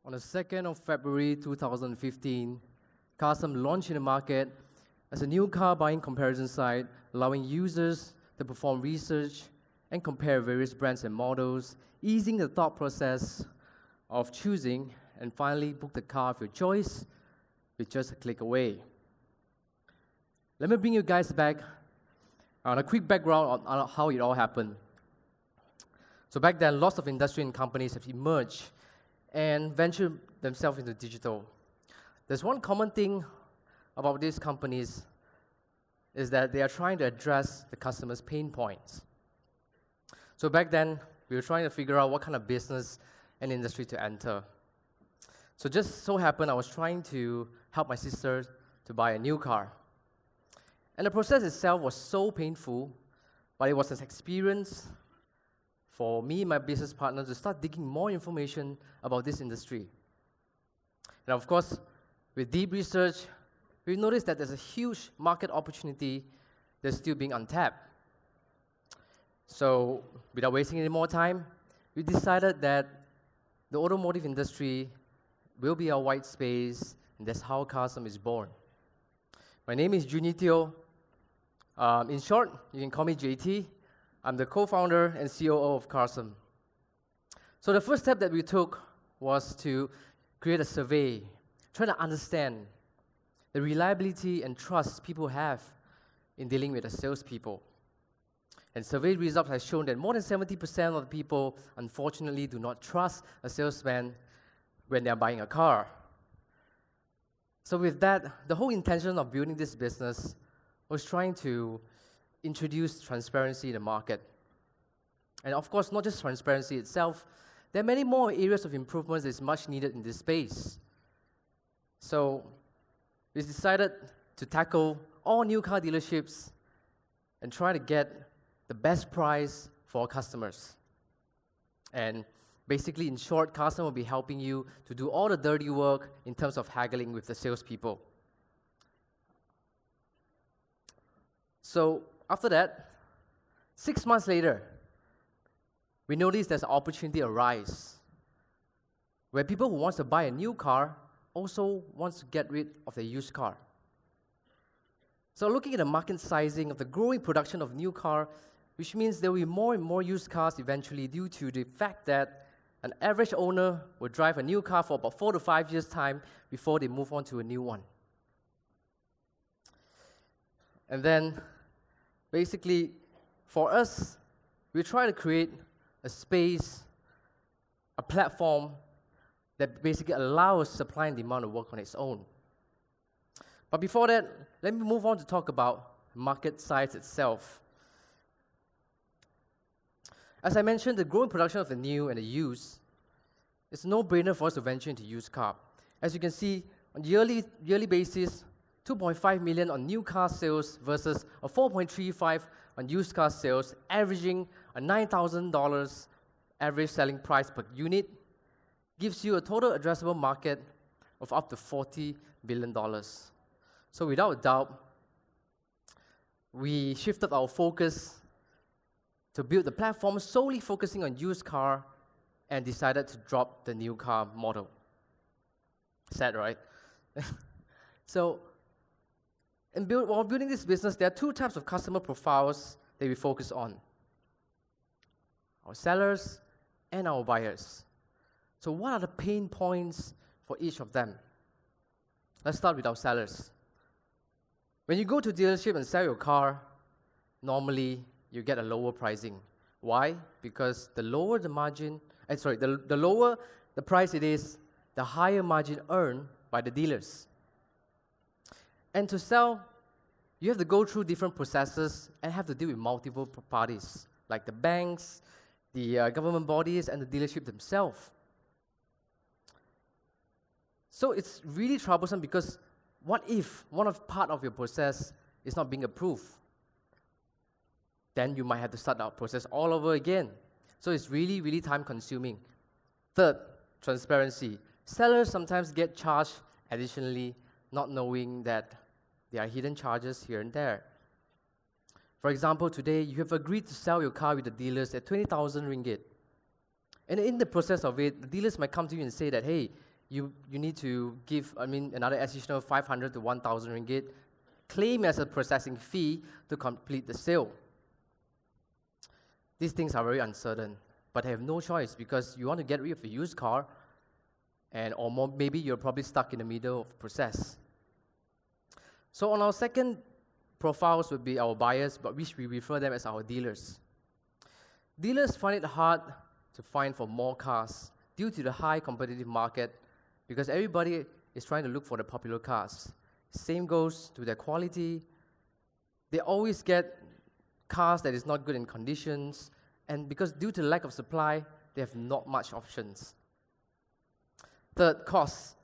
On the 2nd of February 2015, Carsome launched in the market as a new car buying comparison site, allowing users to perform research and compare various brands and models, easing the thought process of choosing and finally book the car of your choice with just a click away. Let me bring you guys back on a quick background on how it all happened. So back then, lots of industry and companies have emerged and ventured themselves into digital. There's one common thing about these companies is that they are trying to address the customer's pain points. So back then, we were trying to figure out what kind of business and industry to enter. So just so happened I was trying to help my sister to buy a new car. And the process itself was so painful, but it was an experience for me and my business partner to start digging more information about this industry. And of course, with deep research, we noticed that there's a huge market opportunity that's still being untapped. So, without wasting any more time, we decided that the automotive industry will be our white space, and that's how Carsome is born. My name is Jiun Teoh. In short, you can call me JT. I'm the co-founder and COO of Carsome. So the first step that we took was to create a survey, trying to understand the reliability and trust people have in dealing with the salespeople. And survey results have shown that more than 70% of the people, unfortunately, do not trust a salesman when they are buying a car. So with that, the whole intention of building this business was trying to introduce transparency in the market. And of course, not just transparency itself, there are many more areas of improvements that is much needed in this space. So we decided to tackle all new car dealerships and try to get the best price for our customers. And basically, in short, Carsome will be helping you to do all the dirty work in terms of haggling with the salespeople. So after that, 6 months later, we noticed there's an opportunity arise where people who want to buy a new car also want to get rid of their used car. So looking at the market sizing of the growing production of new car, which means there will be more and more used cars eventually due to the fact that an average owner will drive a new car for about 4 to 5 years' time before they move on to a new one. And then, basically, for us, we try to create a space, a platform that basically allows supply and demand to work on its own. But before that, let me move on to talk about market size itself. As I mentioned, the growing production of the new and the used, it's a no-brainer for us to venture into used car. As you can see, on a yearly basis, 2.5 million on new car sales versus a 4.35 on used car sales, averaging a $9,000 average selling price per unit, gives you a total addressable market of up to $40 billion. So without a doubt, we shifted our focus to build the platform solely focusing on used car and decided to drop the new car model. Sad, right? So, while building this business, there are two types of customer profiles that we focus on: our sellers and our buyers. So what are the pain points for each of them? Let's start with our sellers. When you go to a dealership and sell your car, normally you get a lower pricing. Why? Because the lower the margin, the lower the price it is, the higher margin earned by the dealers. And to sell, you have to go through different processes and have to deal with multiple parties, like the banks, the government bodies, and the dealership themselves. So it's really troublesome because what if part of your process is not being approved? Then you might have to start that process all over again. So it's really, really time-consuming. Third, transparency. Sellers sometimes get charged additionally, not knowing that there are hidden charges here and there. For example, today you have agreed to sell your car with the dealers at 20,000 ringgit. And in the process of it, the dealers might come to you and say that, hey, you need to give, another additional 500 to 1,000 ringgit, claim as a processing fee to complete the sale. These things are very uncertain, but I have no choice because you want to get rid of a used car, or maybe you're probably stuck in the middle of the process. So on our second profiles would be our buyers, but which we refer them as our dealers. Dealers find it hard to find for more cars due to the high competitive market because everybody is trying to look for the popular cars. Same goes to their quality. They always get cars that is not good in conditions, and because due to lack of supply, they have not much options. Third, costs.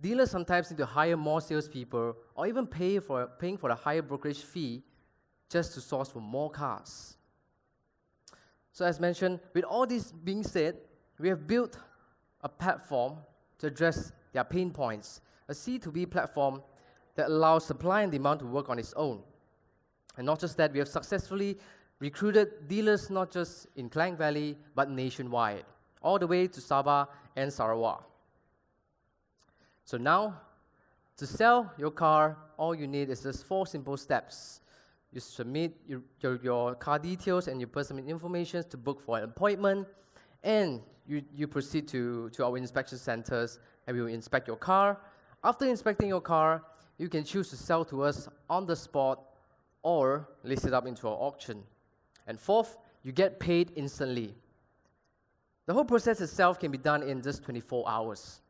Dealers sometimes need to hire more salespeople or even paying for the higher brokerage fee just to source for more cars. So as mentioned, with all this being said, we have built a platform to address their pain points, a C2B platform that allows supply and demand to work on its own. And not just that, we have successfully recruited dealers not just in Klang Valley, but nationwide, all the way to Sabah and Sarawak. So now, to sell your car, all you need is just 4 simple steps. You submit your car details and your personal information to book for an appointment, and you proceed to our inspection centers, and we will inspect your car. After inspecting your car, you can choose to sell to us on the spot or list it up into our auction. And fourth, you get paid instantly. The whole process itself can be done in just 24 hours.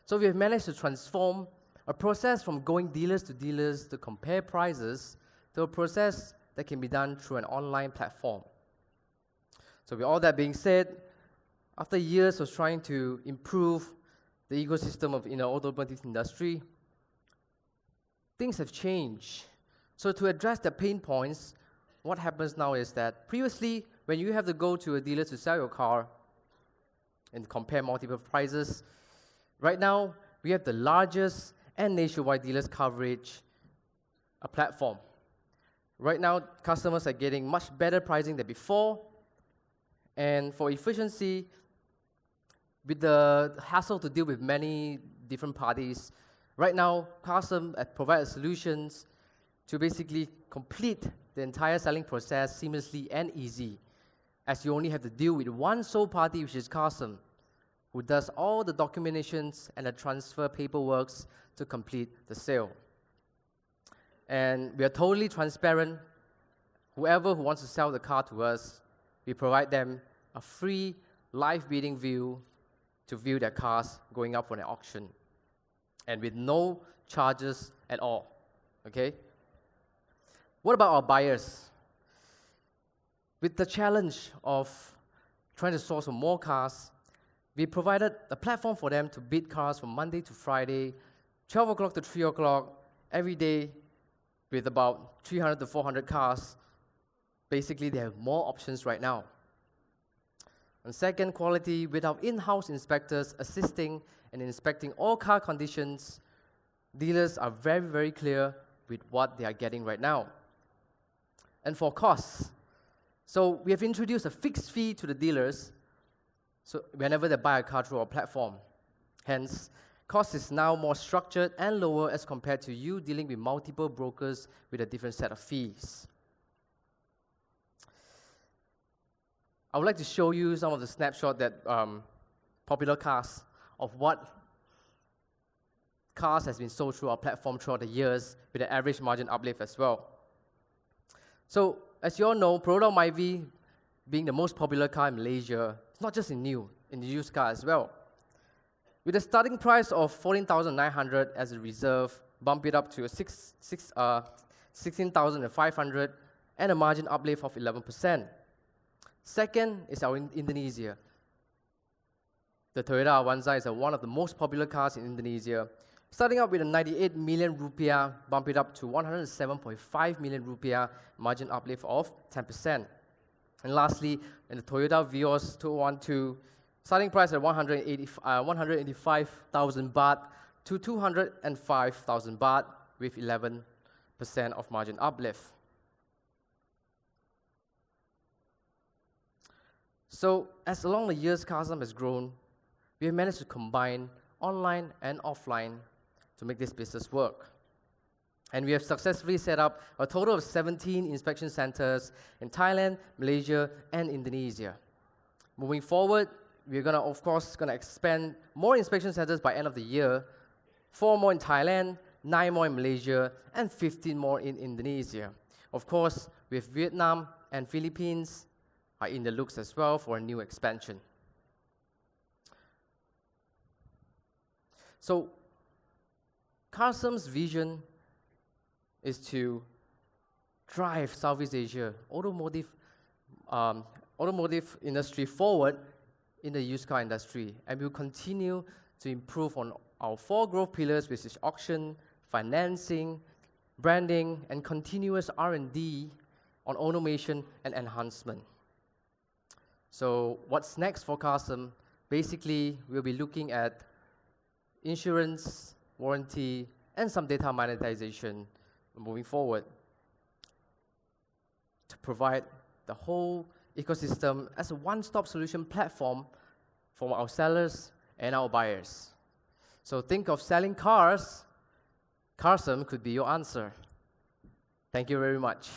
So we have managed to transform a process from going dealers to compare prices to a process that can be done through an online platform. So with all that being said, after years of trying to improve the ecosystem in the automotive industry, things have changed. So to address the pain points, what happens now is that previously, when you have to go to a dealer to sell your car and compare multiple prices, right now, we have the largest and nationwide dealers coverage, a platform. Right now, customers are getting much better pricing than before, and for efficiency, with the hassle to deal with many different parties, right now, Carsome provides solutions to basically complete the entire selling process seamlessly and easy, as you only have to deal with one sole party, which is Carsome, who does all the documentations and the transfer paperwork to complete the sale. And we are totally transparent. Whoever who wants to sell the car to us, we provide them a free live bidding view to view their cars going up for an auction, and with no charges at all, okay? What about our buyers? With the challenge of trying to source for more cars, we provided a platform for them to bid cars from Monday to Friday, 12 o'clock to 3 o'clock, every day, with about 300 to 400 cars. Basically, they have more options right now. And second, quality, with our in-house inspectors assisting and inspecting all car conditions, dealers are very, very clear with what they are getting right now. And for costs, so we have introduced a fixed fee to the dealers so whenever they buy a car through our platform. Hence, cost is now more structured and lower as compared to you dealing with multiple brokers with a different set of fees. I would like to show you some of the snapshots that popular cars of what cars has been sold through our platform throughout the years with an average margin uplift as well. So, as you all know, Toyota Myvi being the most popular car in Malaysia, it's not just in the used car as well. With a starting price of 14,900 as a reserve, bump it up to 16,500 and a margin uplift of 11%. Second is our Indonesia. The Toyota Avanza is one of the most popular cars in Indonesia. Starting out with a 98 million rupiah, bump it up to 107.5 million rupiah, margin uplift of 10%. And lastly, in the Toyota Vios 212, starting price at 185,000 baht to 205,000 baht with 11% of margin uplift. So, as along the years, Carsome has grown, we have managed to combine online and offline to make this business work. And we have successfully set up a total of 17 inspection centers in Thailand, Malaysia, and Indonesia. Moving forward, we're gonna, of course, expand more inspection centers by end of the year, 4 more in Thailand, 9 more in Malaysia, and 15 more in Indonesia. Of course, with Vietnam and Philippines are in the looks as well for a new expansion. So, Carsome's vision is to drive Southeast Asia automotive industry forward in the used car industry, and we'll continue to improve on our 4 growth pillars, which is auction, financing, branding, and continuous R&D on automation and enhancement. So what's next for Carsome? Basically, we'll be looking at insurance, warranty, and some data monetization moving forward to provide the whole ecosystem as a one-stop solution platform for our sellers and our buyers. So think of selling cars, Carsome could be your answer. Thank you very much.